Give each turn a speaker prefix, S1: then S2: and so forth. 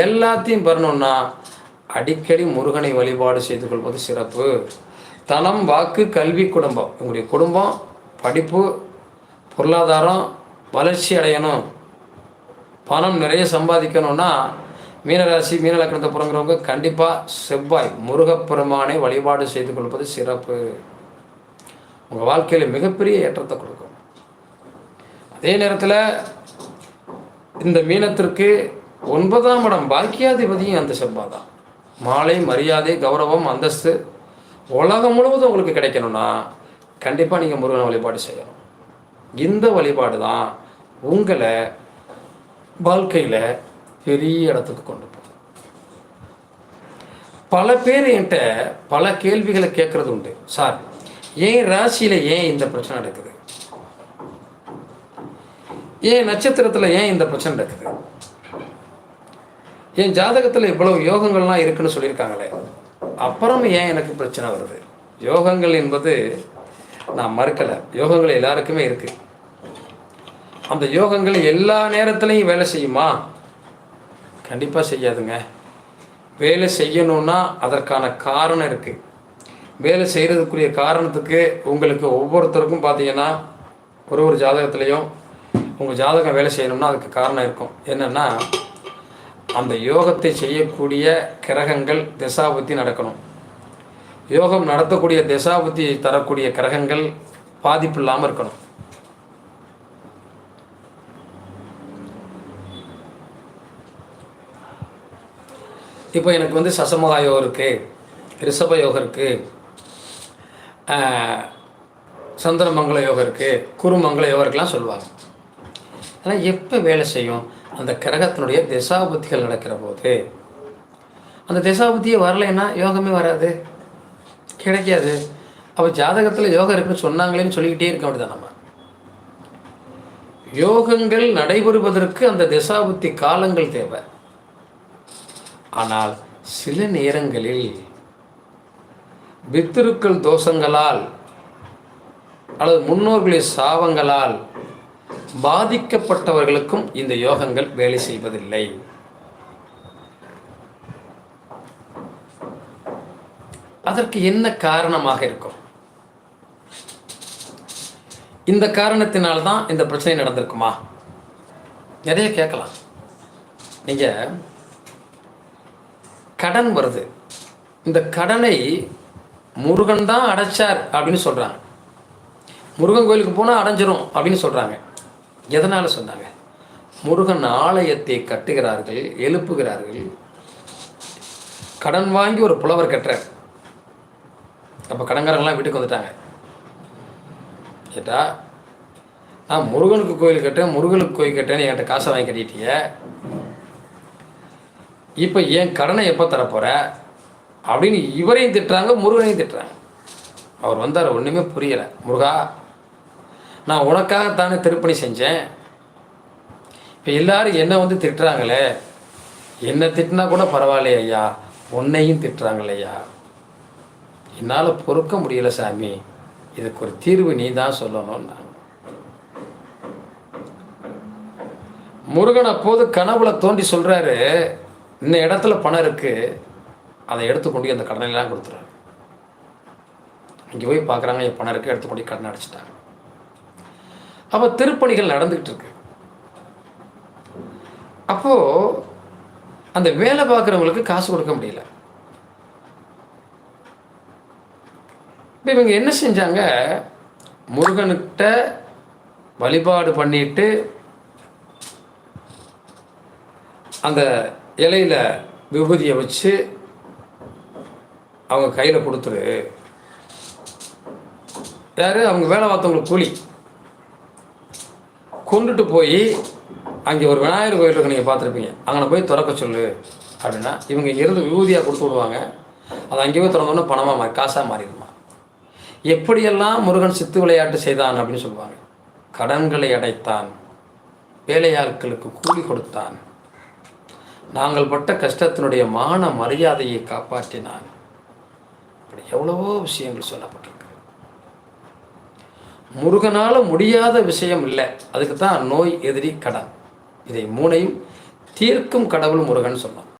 S1: எல்லாத்தையும் பெறணும்னா அடிக்கடி முருகனை வழிபாடு செய்து கொள்வது சிறப்பு. தனம், வாக்கு, கல்வி, குடும்பம். உங்களுடைய குடும்பம், படிப்பு, பொருளாதாரம் வளர்ச்சி அடையணும், பணம் நிறைய சம்பாதிக்கணும்னா மீனராசி மீன லக்னத்தை பிறங்குறவங்க கண்டிப்பாக செவ்வாய் முருகப்பெருமானை வழிபாடு செய்து கொள்வது சிறப்பு. உங்கள் வாழ்க்கையில் மிகப்பெரிய ஏற்றத்தை கொடுக்கும். அதே நேரத்தில் இந்த மீனத்திற்கு 9ஆம் இடம் பாக்கியாதிபதியும் அந்த செவ்வாய் தான். மாலை, மரியாதை, கௌரவம், அந்தஸ்து உலகம் முழுவதும் உங்களுக்கு கிடைக்கணும்னா கண்டிப்பாக நீங்கள் முருகனை வழிபாடு செய்யணும். இந்த வழிபாடு தான் உங்களை வாழ்க்கையில் பெரிய இடத்துக்கு கொண்டு போகும். பல பேர் என்கிட்ட பல கேள்விகளை கேட்கறது உண்டு. சார், ஏன் ராசியில் ஏன் இந்த பிரச்சனை நடக்குது, ஏன் நட்சத்திரத்தில் ஏன் இந்த பிரச்சனை நடக்குது, என் ஜாதகத்தில் இவ்வளவு யோகங்கள்லாம் இருக்குன்னு சொல்லியிருக்காங்களே, அப்புறம் ஏன் எனக்கு பிரச்சனை வருது? யோகங்கள் என்பது நான் மறுக்கலை, யோகங்கள் எல்லாருக்குமே இருக்குது. அந்த யோகங்கள் எல்லா நேரத்துலையும் வேலை செய்யுமா? கண்டிப்பாக செய்யாதுங்க. வேலை செய்யணும்னா அதற்கான காரணம் இருக்குது. வேலை செய்கிறதுக்குரிய காரணத்துக்கு உங்களுக்கு ஒவ்வொருத்தருக்கும் பார்த்தீங்கன்னா ஒரு ஜாதகத்துலேயும் உங்கள் ஜாதகம் வேலை செய்யணும்னா அதுக்கு காரணம் இருக்கும். என்னென்னா, அந்த யோகத்தை செய்யக்கூடிய கிரகங்கள் திசாபுத்தி நடக்கணும். யோகம் நடத்தக்கூடிய திசாபுத்தி தரக்கூடிய கிரகங்கள் பாதிப்பு இல்லாமல் இருக்கணும். இப்போ எனக்கு வந்து சசமகா யோகம் இருக்குது, ரிஷப யோகம் இருக்குது, சந்திரமங்கல யோகம் இருக்குது, குருமங்கல யோகம் இருக்குலாம் சொல்லுவாங்க. ஆனால் எப்போ வேலை செய்யும்? அந்த கிரகத்தினுடைய திசாபுத்திகள் நடக்கிற போது. அந்த திசாபுத்தியே வரலைன்னா யோகமே வராது, கிடைக்காது. அப்போ ஜாதகத்தில் யோகம் இருக்குன்னு சொன்னாங்களேன்னு சொல்லிக்கிட்டே இருக்க அப்படிதான். நம்ம யோகங்கள் நடைபெறுவதற்கு அந்த திசாபுத்தி காலங்கள் தேவை. ஆனால் சில நேரங்களில் பித்ருக்கள் தோஷங்களால் அல்லது முன்னோர்களின் சாபங்களால் பாதிக்கப்பட்டவர்களுக்கும் இந்த யோகங்கள் வேலை செய்வதில்லை. அதற்கு என்ன காரணமாக இருக்கும்? இந்த காரணத்தினால்தான் இந்த பிரச்சனை நடந்திருக்குமா? நிறைய கேட்கலாம். நீங்கள் கடன் வருது, இந்த கடனை முருகன் தான் அடைச்சார் அப்படின்னு சொல்கிறாங்க. முருகன் கோயிலுக்கு போனால் அடைஞ்சிரும் அப்படின்னு சொல்கிறாங்க. எதனால் சொன்னாங்க? முருகன் ஆலயத்தை கட்டுகிறார்கள், எழுப்புகிறார்கள். கடன் வாங்கி ஒரு புலவர் கட்டுறார். அப்போ கடன்காரங்களாம் வீட்டுக்கு வந்துட்டாங்க. கேட்டா, நான் முருகனுக்கு கோயில் கட்டேன், முருகனுக்கு கோயில் கட்டேன்னு என்கிட்ட காசை வாங்கி கட்டிட்டீங்க, இப்போ என் கடனை எப்போ தரப்போகிற அப்படின்னு இவரையும் திட்டுறாங்க, முருகனையும் திட்டுறாங்க. அவர் வந்தார், ஒன்றுமே புரியலை. முருகா, நான் உனக்காகத்தானே திருப்பணி செஞ்சேன், இப்போ எல்லாரும் என்னை வந்து திட்டுறாங்களே, என்னை திட்டினா கூட பரவாயில்லையே ஐயா, உன்னையும் திட்டுறாங்களே ஐயா, என்னால் பொறுக்க முடியலை சாமி, இதுக்கு ஒரு தீர்வு நீ தான் சொல்லணும்னா. முருகன் அப்போது கனவுல தோண்டி சொல்கிறாரு, இந்த இடத்துல பணம் இருக்குது, அதை எடுத்துக்கொண்டு அந்த கடனெல்லாம் கொடுத்துறாரு. இங்கே போய் பார்க்குறாங்க, என் பணம் இருக்குது, எடுத்துக்கொண்டு கடன் அடைச்சிட்டாங்க. அப்போ திருப்பணிகள் நடந்துக்கிட்டு இருக்கு. அப்போது அந்த வேலை பார்க்குறவங்களுக்கு காசு கொடுக்க முடியல. இப்போ இவங்க என்ன செஞ்சாங்க? முருகன்கிட்ட வழிபாடு பண்ணிட்டு அந்த இலையில் விபூதியை வச்சு அவங்க கையில் கொடுத்துரு. யார்? அவங்க வேலை பார்த்தவங்களுக்கு கூலி. கொண்டுட்டு போய் அங்கே ஒரு விநாயகர் கோயில் இருக்கு, நீங்கள் பார்த்துருப்பீங்க, அங்கே போய் திறக்க சொல்லு அப்படின்னா இவங்க இருந்து விபூதியாக கொடுத்து விடுவாங்க. அது அங்கே போய் திறந்தோன்னே பணமாக மாறி காசாக மாறிடுமா. எப்படியெல்லாம் முருகன் சித்து விளையாட்டு செய்தான் அப்படின்னு சொல்லுவாங்க. கடன்களை அடைத்தான், வேலையாட்களுக்கு கூலி கொடுத்தான், நாங்கள் பட்ட கஷ்டத்தினுடைய மான மரியாதையை காப்பாற்றினான். அப்படி எவ்வளவோ விஷயங்கள் சொல்லப்பட்டிருக்கு. முருகனால் முடியாத விஷயம் இல்லை. அதுக்கு தான் நோய், எதிரி, கடன். இதை மூணையும் தீர்க்கும் கடவுள் முருகன் சொல்லலாம்.